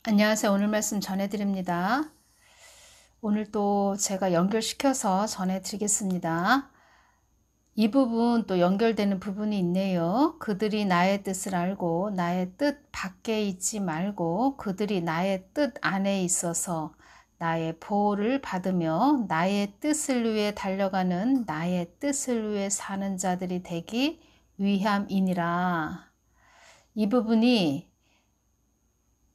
안녕하세요. 오늘 말씀 전해드립니다. 오늘 또 제가 연결시켜서 전해드리겠습니다. 이 부분 또 연결되는 부분이 있네요. 그들이 나의 뜻을 알고 나의 뜻 밖에 있지 말고 그들이 나의 뜻 안에 있어서 나의 보호를 받으며 나의 뜻을 위해 달려가는 나의 뜻을 위해 사는 자들이 되기 위함이니라. 이 부분이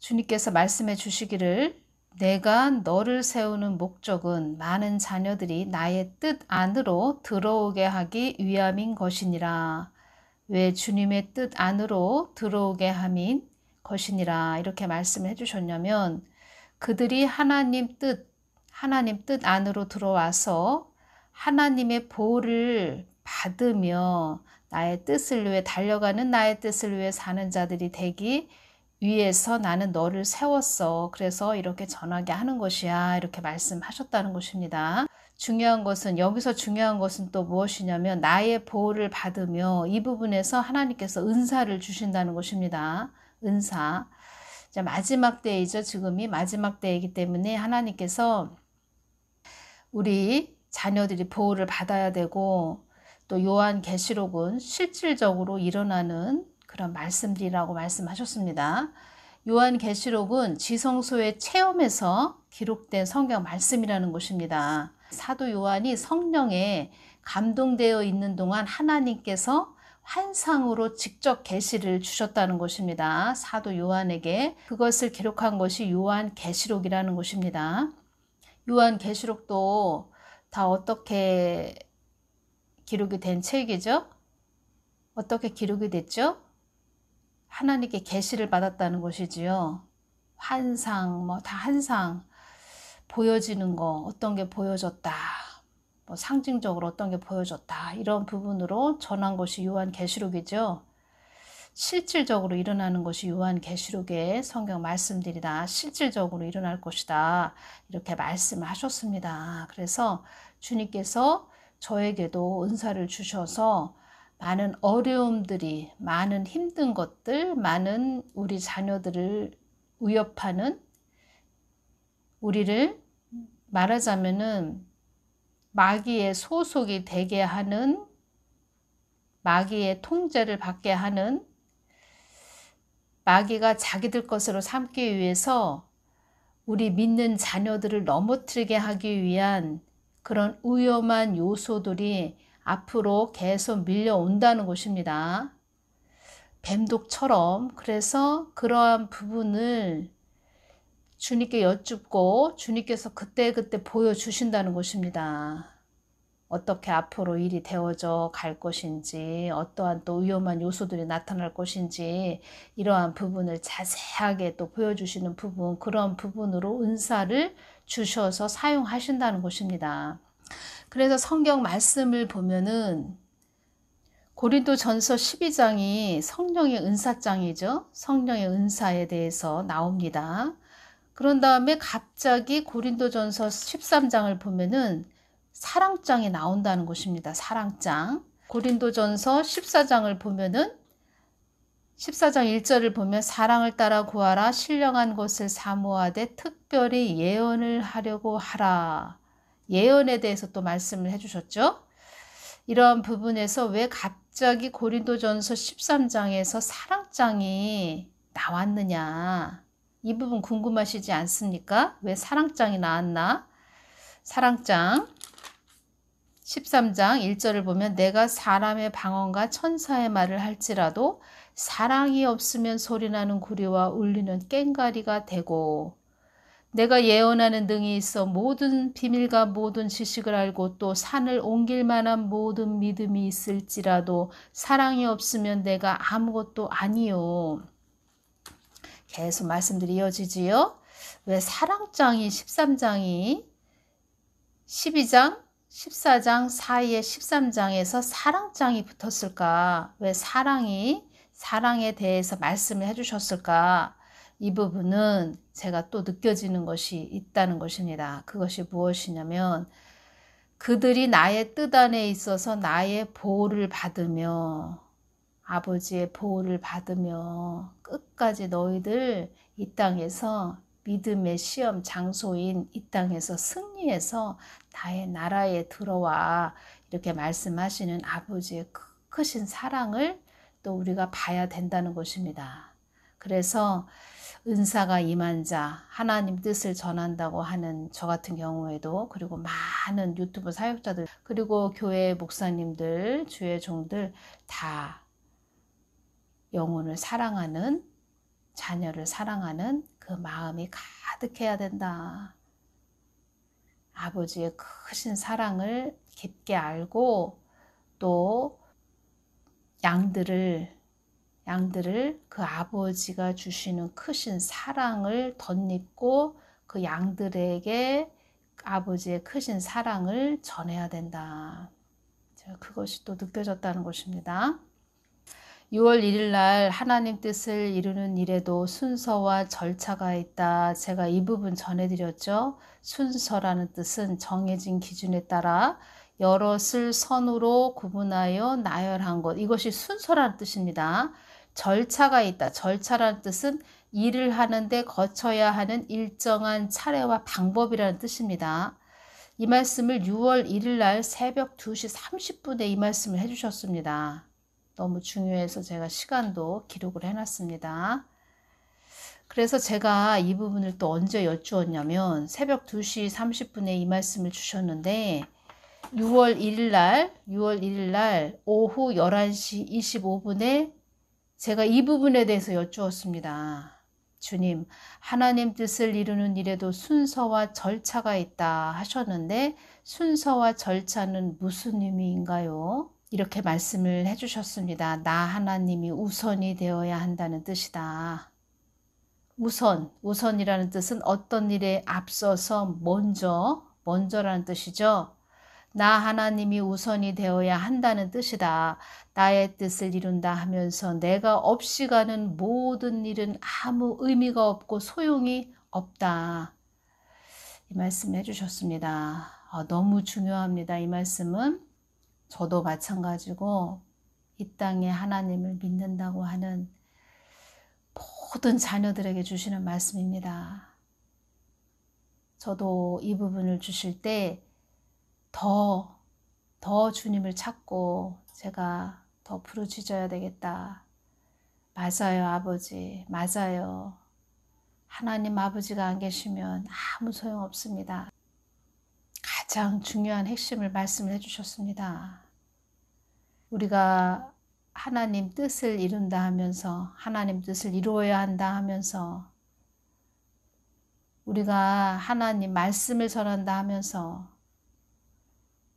주님께서 말씀해 주시기를 내가 너를 세우는 목적은 많은 자녀들이 나의 뜻 안으로 들어오게 하기 위함인 것이니라. 왜 주님의 뜻 안으로 들어오게 함인 것이니라 이렇게 말씀을 해주셨냐면 그들이 하나님 뜻 안으로 들어와서 하나님의 보호를 받으며 나의 뜻을 위해 달려가는 나의 뜻을 위해 사는 자들이 되기 위해서 나는 너를 세웠어. 그래서 이렇게 전하게 하는 것이야. 이렇게 말씀하셨다는 것입니다. 여기서 중요한 것은 또 무엇이냐면 나의 보호를 받으며 이 부분에서 하나님께서 은사를 주신다는 것입니다. 은사. 자, 마지막 때이죠. 지금이 마지막 때이기 때문에 하나님께서 우리 자녀들이 보호를 받아야 되고 또 요한계시록은 실질적으로 일어나는 그런 말씀들이라고 말씀하셨습니다. 요한계시록은 지성소의 체험에서 기록된 성경 말씀이라는 것입니다. 사도 요한이 성령에 감동되어 있는 동안 하나님께서 환상으로 직접 계시를 주셨다는 것입니다. 사도 요한에게 그것을 기록한 것이 요한계시록이라는 것입니다. 요한계시록도 다 어떻게 기록이 된 책이죠? 어떻게 기록이 됐죠? 하나님께 계시를 받았다는 것이지요. 환상, 다 환상, 보여지는 거, 어떤 게 보여졌다. 상징적으로 어떤 게 보여졌다. 이런 부분으로 전한 것이 요한계시록이죠. 실질적으로 일어나는 것이 요한계시록의 성경 말씀들이다. 실질적으로 일어날 것이다. 이렇게 말씀을 하셨습니다. 그래서 주님께서 저에게도 은사를 주셔서 많은 어려움들이, 많은 힘든 것들, 많은 우리 자녀들을 위협하는 우리를 말하자면은 마귀의 소속이 되게 하는 마귀의 통제를 받게 하는 마귀가 자기들 것으로 삼기 위해서 우리 믿는 자녀들을 넘어뜨리게 하기 위한 그런 위험한 요소들이 앞으로 계속 밀려온다는 것입니다. 뱀독처럼. 그래서 그러한 부분을 주님께 여쭙고 주님께서 그때그때 보여주신다는 것입니다. 어떻게 앞으로 일이 되어져 갈 것인지, 어떠한 또 위험한 요소들이 나타날 것인지 이러한 부분을 자세하게 또 보여주시는 부분, 그런 부분으로 은사를 주셔서 사용하신다는 것입니다. 그래서 성경 말씀을 보면은 고린도전서 12장이 성령의 은사장이죠. 성령의 은사에 대해서 나옵니다. 그런 다음에 갑자기 고린도전서 13장을 보면은 사랑장이 나온다는 것입니다. 사랑장. 고린도전서 14장을 보면은 14장 1절을 보면 사랑을 따라 구하라 신령한 것을 사모하되 특별히 예언을 하려고 하라. 예언에 대해서 또 말씀을 해주셨죠. 이러한 부분에서 왜 갑자기 고린도전서 13장에서 사랑장이 나왔느냐. 이 부분 궁금하시지 않습니까? 왜 사랑장이 나왔나? 사랑장 13장 1절을 보면 내가 사람의 방언과 천사의 말을 할지라도 사랑이 없으면 소리나는 구리와 울리는 꽹과리가 되고 내가 예언하는 등이 있어 모든 비밀과 모든 지식을 알고 또 산을 옮길 만한 모든 믿음이 있을지라도 사랑이 없으면 내가 아무것도 아니요. 계속 말씀들이 이어지지요. 왜 사랑장이 13장이 12장, 14장 사이에 13장에서 사랑장이 붙었을까? 왜 사랑에 대해서 말씀을 해주셨을까? 이 부분은 제가 또 느껴지는 것이 있다는 것입니다. 그것이 무엇이냐면 그들이 나의 뜻 안에 있어서 나의 보호를 받으며 아버지의 보호를 받으며 끝까지 너희들 이 땅에서 믿음의 시험 장소인 이 땅에서 승리해서 나의 나라에 들어와, 이렇게 말씀하시는 아버지의 크신 사랑을 또 우리가 봐야 된다는 것입니다. 그래서 은사가 임한 자, 하나님 뜻을 전한다고 하는 저 같은 경우에도, 그리고 많은 유튜브 사역자들, 그리고 교회 목사님들, 주의 종들 다 영혼을 사랑하는, 자녀를 사랑하는 그 마음이 가득해야 된다. 아버지의 크신 사랑을 깊게 알고 또 양들을 그 아버지가 주시는 크신 사랑을 덧입고 그 양들에게 아버지의 크신 사랑을 전해야 된다. 그것이 또 느껴졌다는 것입니다. 6월 1일 날 하나님 뜻을 이루는 일에도 순서와 절차가 있다. 제가 이 부분 전해드렸죠. 순서라는 뜻은 정해진 기준에 따라 여럿을 선으로 구분하여 나열한 것. 이것이 순서라는 뜻입니다. 절차가 있다. 절차라는 뜻은 일을 하는데 거쳐야 하는 일정한 차례와 방법이라는 뜻입니다. 이 말씀을 6월 1일 날 새벽 2시 30분에 이 말씀을 해주셨습니다. 너무 중요해서 제가 시간도 기록을 해놨습니다. 그래서 제가 이 부분을 또 언제 여쭈었냐면 새벽 2시 30분에 이 말씀을 주셨는데 6월 1일 날 오후 11시 25분에 제가 이 부분에 대해서 여쭈었습니다. 주님, 하나님 뜻을 이루는 일에도 순서와 절차가 있다 하셨는데 순서와 절차는 무슨 의미인가요? 이렇게 말씀을 해주셨습니다. 나 하나님이 우선이 되어야 한다는 뜻이다. 우선이라는 뜻은 어떤 일에 앞서서 먼저라는 뜻이죠. 나 하나님이 우선이 되어야 한다는 뜻이다. 나의 뜻을 이룬다 하면서 내가 없이 가는 모든 일은 아무 의미가 없고 소용이 없다. 이 말씀 해주셨습니다. 너무 중요합니다. 이 말씀은. 저도 마찬가지고 이 땅에 하나님을 믿는다고 하는 모든 자녀들에게 주시는 말씀입니다. 저도 이 부분을 주실 때 더 주님을 찾고 제가 더 부르짖어야 되겠다. 맞아요, 아버지. 맞아요. 하나님 아버지가 안 계시면 아무 소용 없습니다. 가장 중요한 핵심을 말씀을 해주셨습니다. 우리가 하나님 뜻을 이룬다 하면서 하나님 뜻을 이루어야 한다 하면서 우리가 하나님 말씀을 전한다 하면서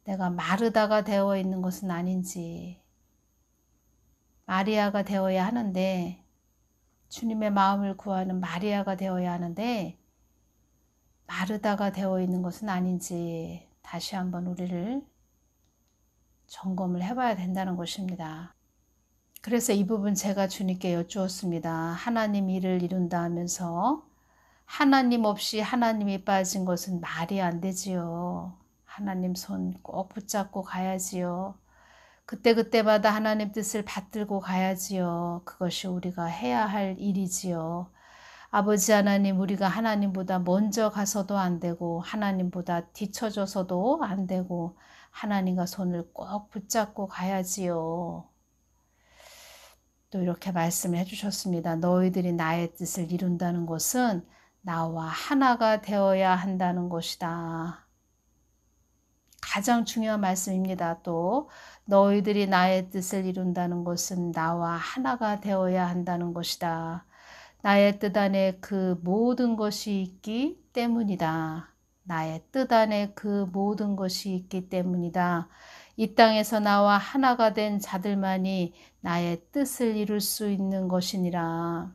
내가 마르다가 되어 있는 것은 아닌지, 마리아가 되어야 하는데, 주님의 마음을 구하는 마리아가 되어야 하는데 마르다가 되어 있는 것은 아닌지 다시 한번 우리를 점검을 해봐야 된다는 것입니다. 그래서 이 부분 제가 주님께 여쭈었습니다. 하나님 일을 이룬다 하면서 하나님 없이 하나님이 빠진 것은 말이 안 되지요. 하나님 손 꼭 붙잡고 가야지요. 그때마다 하나님 뜻을 받들고 가야지요. 그것이 우리가 해야 할 일이지요. 아버지 하나님, 우리가 하나님보다 먼저 가서도 안 되고 하나님보다 뒤처져서도 안 되고 하나님과 손을 꼭 붙잡고 가야지요. 또 이렇게 말씀을 해주셨습니다. 너희들이 나의 뜻을 이룬다는 것은 나와 하나가 되어야 한다는 것이다. 가장 중요한 말씀입니다. 또 너희들이 나의 뜻을 이룬다는 것은 나와 하나가 되어야 한다는 것이다. 나의 뜻 안에 그 모든 것이 있기 때문이다. 나의 뜻 안에 그 모든 것이 있기 때문이다. 이 땅에서 나와 하나가 된 자들만이 나의 뜻을 이룰 수 있는 것이니라.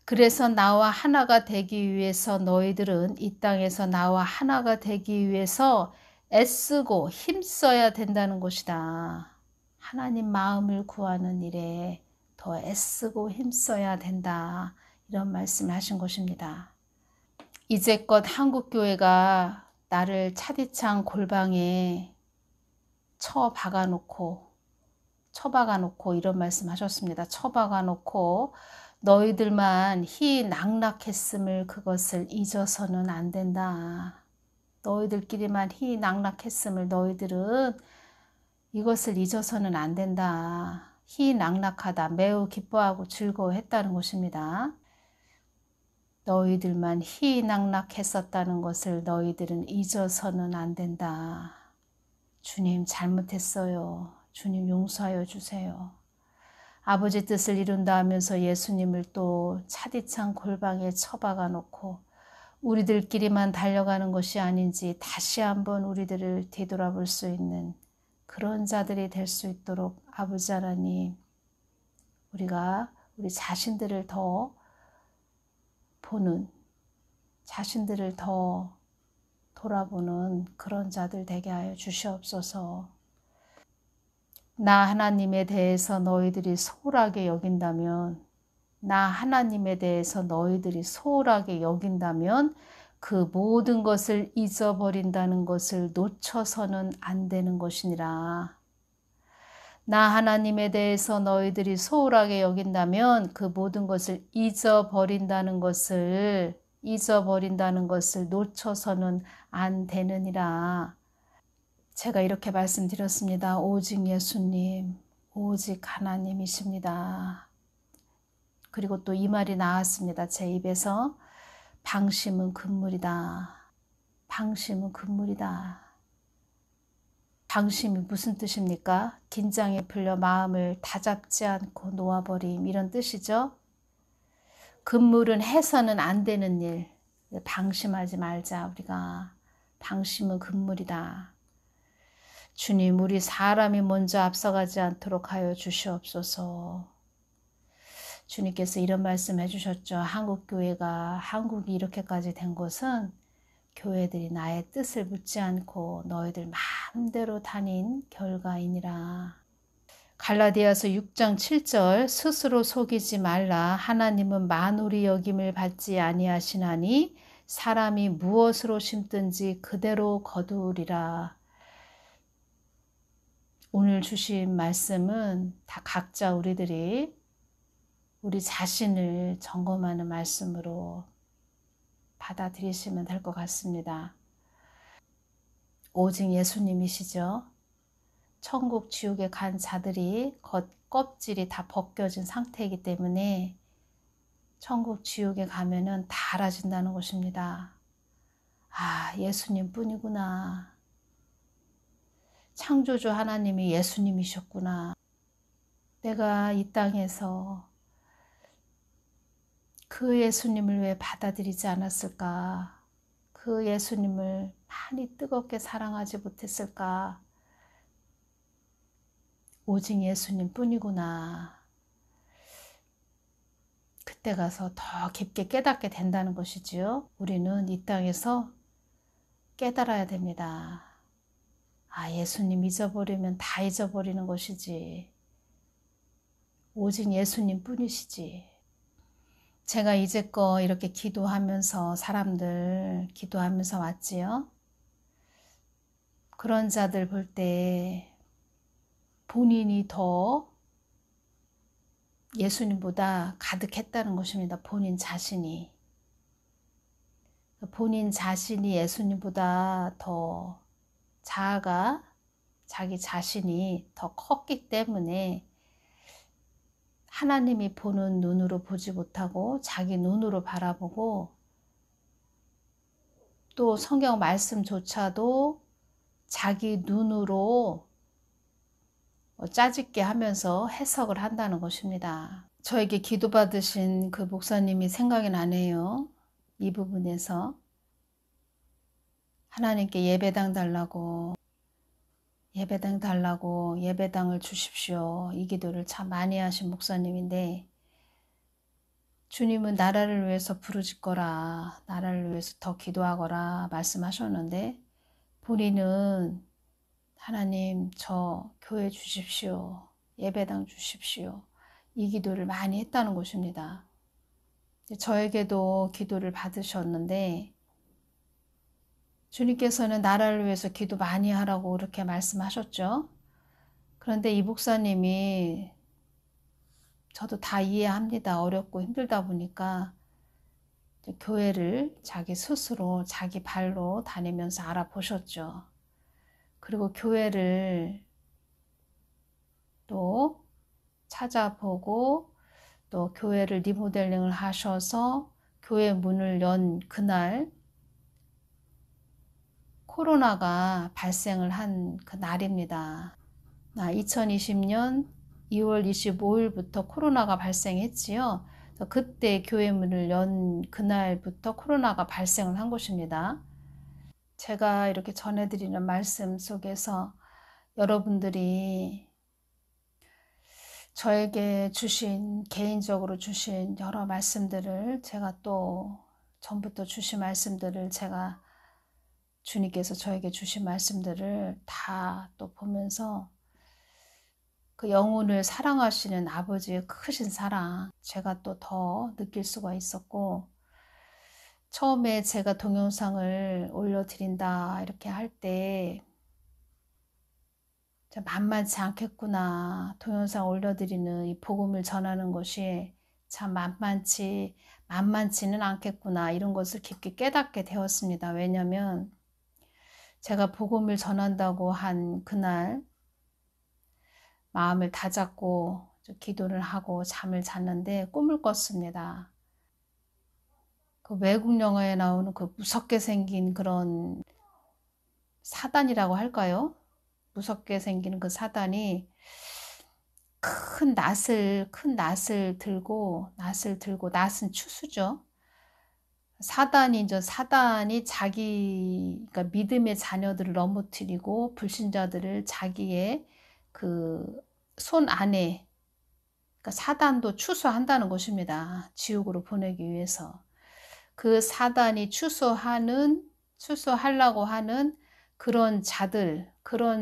그래서 나와 하나가 되기 위해서 너희들은 이 땅에서 나와 하나가 되기 위해서 애쓰고 힘써야 된다는 것이다. 하나님 마음을 구하는 일에 더 애쓰고 힘써야 된다. 이런 말씀을 하신 것입니다. 이제껏 한국교회가 나를 차디찬 골방에 쳐 박아놓고 처박아 놓고 이런 말씀 하셨습니다. 처박아 놓고 너희들만 희 낙락했음을 그것을 잊어서는 안 된다. 너희들끼리만 희 낙락했음을 너희들은 이것을 잊어서는 안 된다. 희 낙락하다, 매우 기뻐하고 즐거워했다는 것입니다. 너희들만 희 낙락했었다는 것을 너희들은 잊어서는 안 된다. 주님 잘못했어요. 주님 용서하여 주세요. 아버지 뜻을 이룬다 하면서 예수님을 또 차디찬 골방에 처박아 놓고 우리들끼리만 달려가는 것이 아닌지 다시 한번 우리들을 되돌아볼 수 있는 그런 자들이 될 수 있도록 아버지 하나님, 우리가 우리 자신들을 더 보는, 자신들을 더 돌아보는 그런 자들 되게 하여 주시옵소서. 나 하나님에 대해서 너희들이 소홀하게 여긴다면, 나 하나님에 대해서 너희들이 소홀하게 여긴다면 그 모든 것을 잊어버린다는 것을 놓쳐서는 안 되는 것이니라. 나 하나님에 대해서 너희들이 소홀하게 여긴다면 그 모든 것을 잊어버린다는 것을 놓쳐서는 안 되느니라. 제가 이렇게 말씀드렸습니다. 오직 예수님, 오직 하나님이십니다. 그리고 또 이 말이 나왔습니다. 제 입에서 방심은 금물이다. 방심은 금물이다. 방심이 무슨 뜻입니까? 긴장에 풀려 마음을 다잡지 않고 놓아버림, 이런 뜻이죠. 금물은 해서는 안 되는 일. 방심하지 말자. 우리가 방심은 금물이다. 주님, 우리 사람이 먼저 앞서가지 않도록 하여 주시옵소서. 주님께서 이런 말씀 해주셨죠. 한국이 이렇게까지 된 것은 교회들이 나의 뜻을 묻지 않고 너희들 마음대로 다닌 결과이니라. 갈라디아서 6장 7절, 스스로 속이지 말라. 하나님은 만홀이 여김을 받지 아니하시나니 사람이 무엇으로 심든지 그대로 거두리라. 오늘 주신 말씀은 다 각자 우리들이 우리 자신을 점검하는 말씀으로 받아들이시면 될 것 같습니다. 오직 예수님이시죠. 천국 지옥에 간 자들이 껍질이 다 벗겨진 상태이기 때문에 천국 지옥에 가면은 다 알아진다는 것입니다. 아, 예수님 뿐이구나. 창조주 하나님이 예수님이셨구나. 내가 이 땅에서 그 예수님을 왜 받아들이지 않았을까? 그 예수님을 많이 뜨겁게 사랑하지 못했을까? 오직 예수님 뿐이구나. 그때 가서 더 깊게 깨닫게 된다는 것이지요. 우리는 이 땅에서 깨달아야 됩니다. 아, 예수님 잊어버리면 다 잊어버리는 것이지. 오직 예수님 뿐이시지. 제가 이제껏 이렇게 기도하면서 사람들 기도하면서 왔지요. 그런 자들 볼 때 본인이 더 예수님보다 가득했다는 것입니다. 본인 자신이 예수님보다 더 자아가 자기 자신이 더 컸기 때문에 하나님이 보는 눈으로 보지 못하고 자기 눈으로 바라보고 또 성경 말씀조차도 자기 눈으로 짜집게 하면서 해석을 한다는 것입니다. 저에게 기도받으신 그 목사님이 생각이 나네요. 이 부분에서 하나님께 예배당 달라고 예배당을 주십시오. 이 기도를 참 많이 하신 목사님인데 주님은 나라를 위해서 부르짖거라, 나라를 위해서 더 기도하거라 말씀하셨는데 본인은 하나님 저 교회 주십시오. 예배당 주십시오. 이 기도를 많이 했다는 것입니다. 저에게도 기도를 받으셨는데 주님께서는 나라를 위해서 기도 많이 하라고 그렇게 말씀하셨죠. 그런데 이 목사님이 저도 다 이해합니다. 어렵고 힘들다 보니까 교회를 자기 스스로 자기 발로 다니면서 알아보셨죠. 그리고 교회를 또 찾아보고 또 교회를 리모델링을 하셔서 교회 문을 연 그날 코로나가 발생을 한 그 날입니다. 2020년 2월 25일부터 코로나가 발생했지요. 그때 교회 문을 연 그날부터 코로나가 발생을 한 것입니다. 제가 이렇게 전해드리는 말씀 속에서 여러분들이 저에게 주신, 개인적으로 주신 여러 말씀들을 제가 또 전부터 주신 말씀들을 제가 주님께서 저에게 주신 말씀들을 다 또 보면서 그 영혼을 사랑하시는 아버지의 크신 사랑 제가 또 더 느낄 수가 있었고, 처음에 제가 동영상을 올려드린다 이렇게 할 때 만만치 않겠구나, 동영상 올려드리는 이 복음을 전하는 것이 참 만만치는 않겠구나, 이런 것을 깊게 깨닫게 되었습니다. 왜냐하면 제가 복음을 전한다고 한 그날 마음을 다잡고 기도를 하고 잠을 잤는데 꿈을 꿨습니다. 그 외국 영화에 나오는 그 무섭게 생긴 그런 사단이라고 할까요? 무섭게 생긴 그 사단이 큰 낫을 들고, 낫은 추수죠. 사단이 자기, 그러니까 믿음의 자녀들을 넘어뜨리고 불신자들을 자기의 그 손 안에, 그러니까 사단도 추수한다는 것입니다. 지옥으로 보내기 위해서. 그 사단이 추수하려고 하는 그런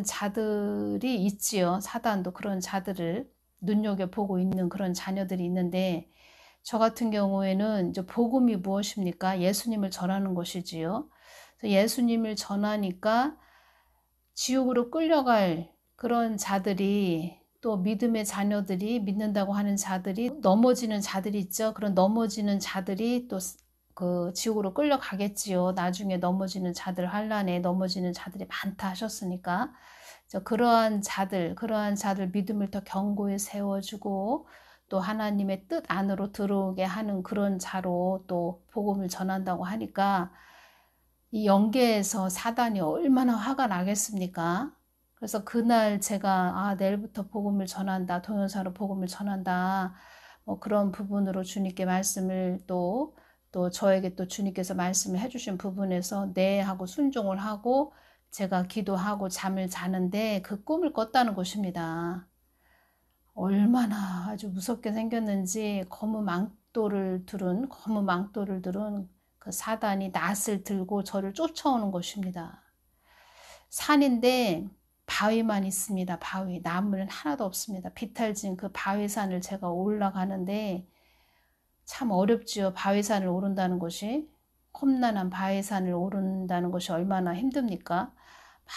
자들이 있지요. 사단도 그런 자들을 눈여겨보고 있는 그런 자녀들이 있는데, 저 같은 경우에는 이제 복음이 무엇입니까? 예수님을 전하는 것이지요. 예수님을 전하니까 지옥으로 끌려갈 그런 자들이, 또 믿음의 자녀들이, 믿는다고 하는 자들이, 넘어지는 자들이 있죠. 그런 넘어지는 자들이 또 그 지옥으로 끌려가겠지요. 나중에 넘어지는 자들, 환난에 넘어지는 자들이 많다 하셨으니까. 그러한 자들 믿음을 더 견고히 세워주고 또 하나님의 뜻 안으로 들어오게 하는 그런 자로 또 복음을 전한다고 하니까 이 영계에서 사단이 얼마나 화가 나겠습니까? 그래서 그날 제가 내일부터 복음을 전한다, 동영상으로 복음을 전한다, 뭐 그런 부분으로 주님께 말씀을 또 저에게 또 주님께서 말씀을 해주신 부분에서 네 하고 순종을 하고 제가 기도하고 잠을 자는데 그 꿈을 꿨다는 것입니다. 얼마나 아주 무섭게 생겼는지 검은 망토를 들은 그 사단이 낫을 들고 저를 쫓아오는 것입니다. 산인데 바위만 있습니다. 바위, 나무는 하나도 없습니다. 비탈진 그 바위산을 제가 올라가는데 참 어렵지요. 바위산을 오른다는 것이, 험난한 바위산을 오른다는 것이 얼마나 힘듭니까?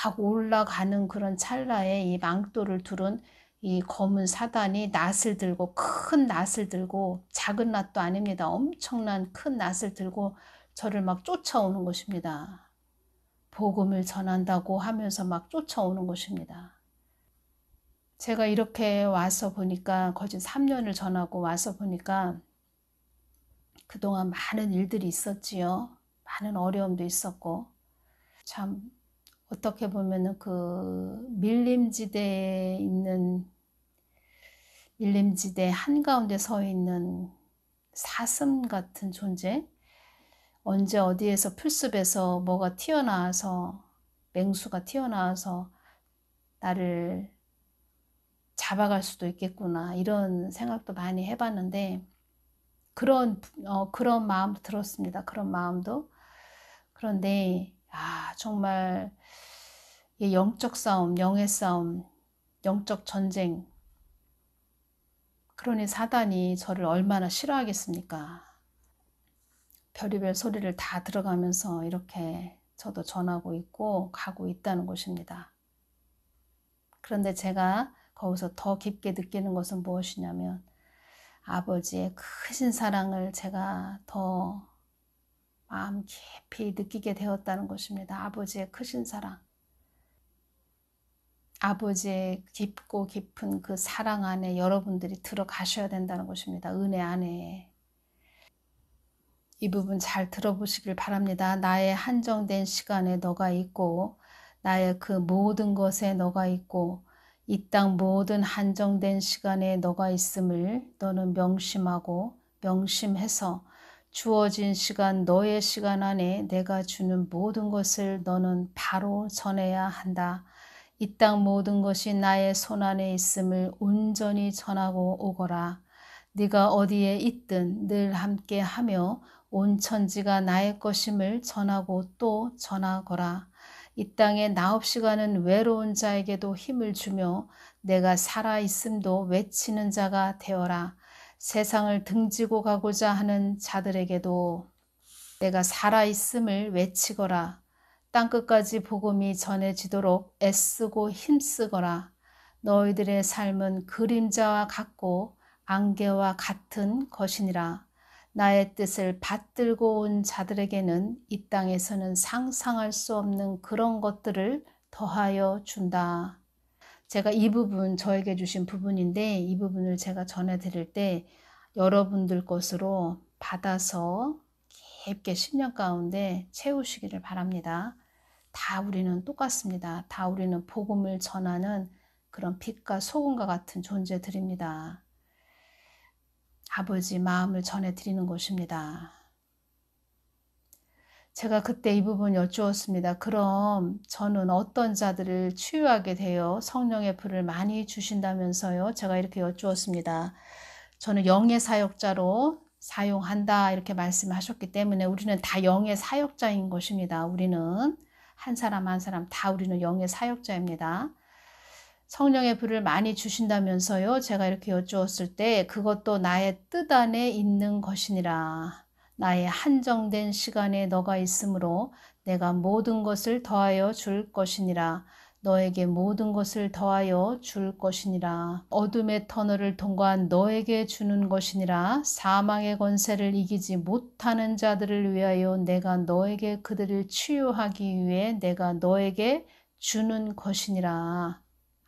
막 올라가는 그런 찰나에 이 망토를 두른 이 검은 사단이 큰 낫을 들고, 작은 낫도 아닙니다. 엄청난 큰 낫을 들고 저를 막 쫓아오는 것입니다. 복음을 전한다고 하면서 막 쫓아오는 것입니다. 제가 이렇게 와서 보니까, 거진 3년을 전하고 와서 보니까 그동안 많은 일들이 있었지요. 많은 어려움도 있었고, 참 어떻게 보면은 그 밀림지대에 밀림지대 한가운데 서 있는 사슴 같은 존재, 언제 어디에서 풀숲에서 뭐가 튀어나와서, 맹수가 튀어나와서 나를 잡아갈 수도 있겠구나, 이런 생각도 많이 해봤는데 그런 마음도 들었습니다. 그런 마음도. 그런데 정말 이 영적 싸움, 영의 싸움, 영적 전쟁, 그러니 사단이 저를 얼마나 싫어하겠습니까? 별의별 소리를 다 들어가면서 이렇게 저도 전하고 있고 가고 있다는 것입니다. 그런데 제가 거기서 더 깊게 느끼는 것은 무엇이냐면 아버지의 크신 사랑을 제가 더 마음 깊이 느끼게 되었다는 것입니다. 아버지의 크신 사랑. 아버지의 깊고 깊은 그 사랑 안에 여러분들이 들어가셔야 된다는 것입니다. 은혜 안에. 이 부분 잘 들어보시길 바랍니다. 나의 한정된 시간에 너가 있고 나의 그 모든 것에 너가 있고 이 땅 모든 한정된 시간에 너가 있음을 너는 명심하고 명심해서 주어진 시간 너의 시간 안에 내가 주는 모든 것을 너는 바로 전해야 한다. 이 땅 모든 것이 나의 손 안에 있음을 온전히 전하고 오거라. 네가 어디에 있든 늘 함께하며 온 천지가 나의 것임을 전하고 또 전하거라. 이 땅에 나 없이 가는 외로운 자에게도 힘을 주며 내가 살아있음도 외치는 자가 되어라. 세상을 등지고 가고자 하는 자들에게도 내가 살아있음을 외치거라. 땅끝까지 복음이 전해지도록 애쓰고 힘쓰거라. 너희들의 삶은 그림자와 같고 안개와 같은 것이니라. 나의 뜻을 받들고 온 자들에게는 이 땅에서는 상상할 수 없는 그런 것들을 더하여 준다. 제가 이 부분 저에게 주신 부분인데 이 부분을 제가 전해드릴 때 여러분들 것으로 받아서 깊게 10년 가운데 채우시기를 바랍니다. 다 우리는 똑같습니다. 다 우리는 복음을 전하는 그런 빛과 소금과 같은 존재들입니다. 아버지 마음을 전해드리는 것입니다. 제가 그때 이 부분 여쭈었습니다. 그럼 저는 어떤 자들을 치유하게 되어 성령의 불을 많이 주신다면서요? 제가 이렇게 여쭈었습니다. 저는 영의 사역자로 사용한다 이렇게 말씀하셨기 때문에 우리는 다 영의 사역자인 것입니다. 우리는 한 사람 한 사람 다 우리는 영의 사역자입니다. 성령의 불을 많이 주신다면서요? 제가 이렇게 여쭈었을 때 그것도 나의 뜻 안에 있는 것이니라. 나의 한정된 시간에 너가 있으므로 내가 모든 것을 더하여 줄 것이니라. 너에게 모든 것을 더하여 줄 것이니라. 어둠의 터널을 통과한 너에게 주는 것이니라. 사망의 권세를 이기지 못하는 자들을 위하여 내가 너에게 그들을 치유하기 위해 내가 너에게 주는 것이니라.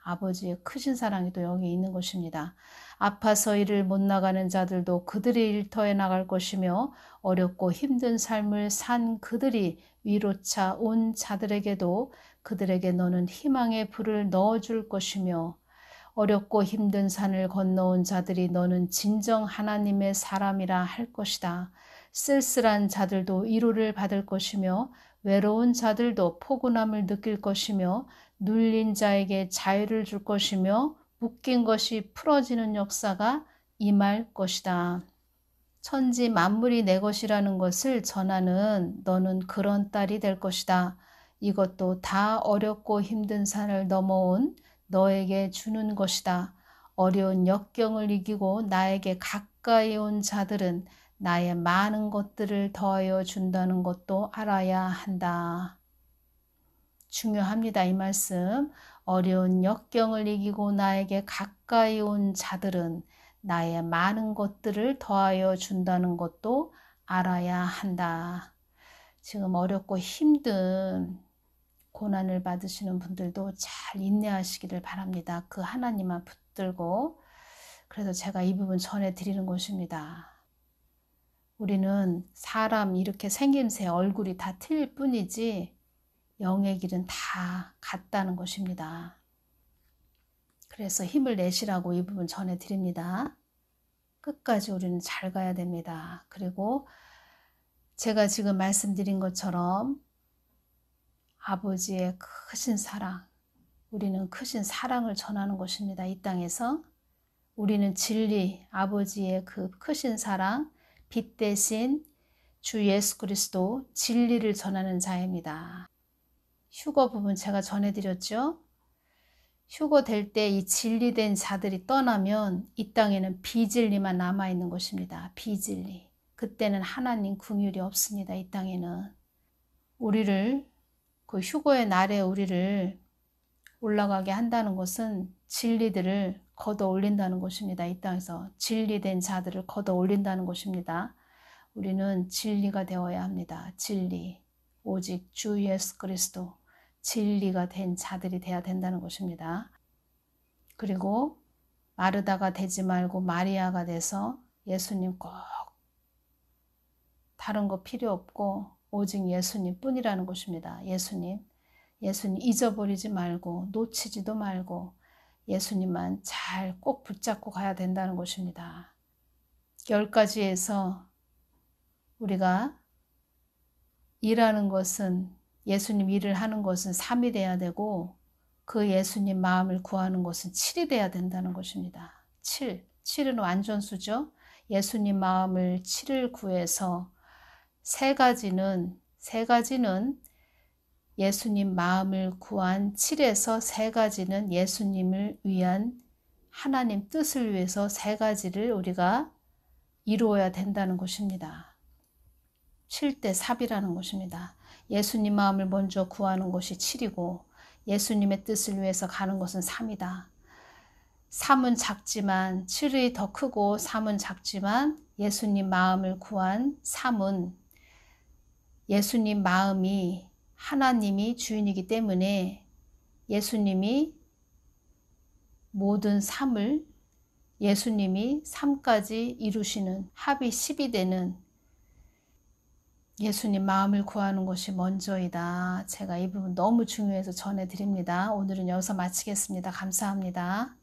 아버지의 크신 사랑이 또 여기 있는 것입니다. 아파서 일을 못 나가는 자들도 그들의 일터에 나갈 것이며 어렵고 힘든 삶을 산 그들이 위로차 온 자들에게도 그들에게 너는 희망의 불을 넣어줄 것이며 어렵고 힘든 산을 건너온 자들이 너는 진정 하나님의 사람이라 할 것이다. 쓸쓸한 자들도 위로를 받을 것이며 외로운 자들도 포근함을 느낄 것이며 눌린 자에게 자유를 줄 것이며 묶인 것이 풀어지는 역사가 임할 것이다. 천지 만물이 내 것이라는 것을 전하는 너는 그런 딸이 될 것이다. 이것도 다 어렵고 힘든 산을 넘어온 너에게 주는 것이다. 어려운 역경을 이기고 나에게 가까이 온 자들은 나의 많은 것들을 더하여 준다는 것도 알아야 한다. 중요합니다. 이 말씀. 어려운 역경을 이기고 나에게 가까이 온 자들은 나의 많은 것들을 더하여 준다는 것도 알아야 한다. 지금 어렵고 힘든 고난을 받으시는 분들도 잘 인내하시기를 바랍니다. 그 하나님만 붙들고. 그래서 제가 이 부분 전해드리는 것입니다. 우리는 사람 이렇게 생김새 얼굴이 다 틀릴 뿐이지 영의 길은 다 같다는 것입니다. 그래서 힘을 내시라고 이 부분 전해드립니다. 끝까지 우리는 잘 가야 됩니다. 그리고 제가 지금 말씀드린 것처럼 아버지의 크신 사랑, 우리는 크신 사랑을 전하는 것입니다. 이 땅에서 우리는 진리, 아버지의 그 크신 사랑, 빛 대신 주 예수 그리스도 진리를 전하는 자입니다. 휴거 부분 제가 전해드렸죠. 휴거 될 때 이 진리된 자들이 떠나면 이 땅에는 비진리만 남아있는 것입니다. 비진리. 그때는 하나님 긍휼이 없습니다. 이 땅에는. 우리를 그 휴거의 날에 우리를 올라가게 한다는 것은 진리들을 걷어 올린다는 것입니다. 이 땅에서 진리된 자들을 걷어 올린다는 것입니다. 우리는 진리가 되어야 합니다. 진리. 오직 주 예수 그리스도 진리가 된 자들이 되어야 된다는 것입니다. 그리고 마르다가 되지 말고 마리아가 돼서 예수님 꼭 다른 거 필요 없고 오직 예수님 뿐이라는 것입니다. 예수님 잊어버리지 말고 놓치지도 말고 예수님만 잘 꼭 붙잡고 가야 된다는 것입니다. 10가지에서 우리가 일하는 것은 예수님 일을 하는 것은 3이 돼야 되고 그 예수님 마음을 구하는 것은 7이 돼야 된다는 것입니다. 7은 완전수죠. 예수님 마음을 7을 구해서 세 가지는 예수님 마음을 구한 7에서 세 가지는 예수님을 위한 하나님 뜻을 위해서 세 가지를 우리가 이루어야 된다는 것입니다. 7대 3이라는 것입니다. 예수님 마음을 먼저 구하는 것이 7이고 예수님의 뜻을 위해서 가는 것은 3이다. 3은 작지만 7이 더 크고 3은 작지만 예수님 마음을 구한 3은 예수님 마음이 하나님이 주인이기 때문에 예수님이 모든 3을 예수님이 3까지 이루시는 합이 10이 되는 예수님 마음을 구하는 것이 먼저이다. 제가 이 부분 너무 중요해서 전해드립니다. 오늘은 여기서 마치겠습니다. 감사합니다.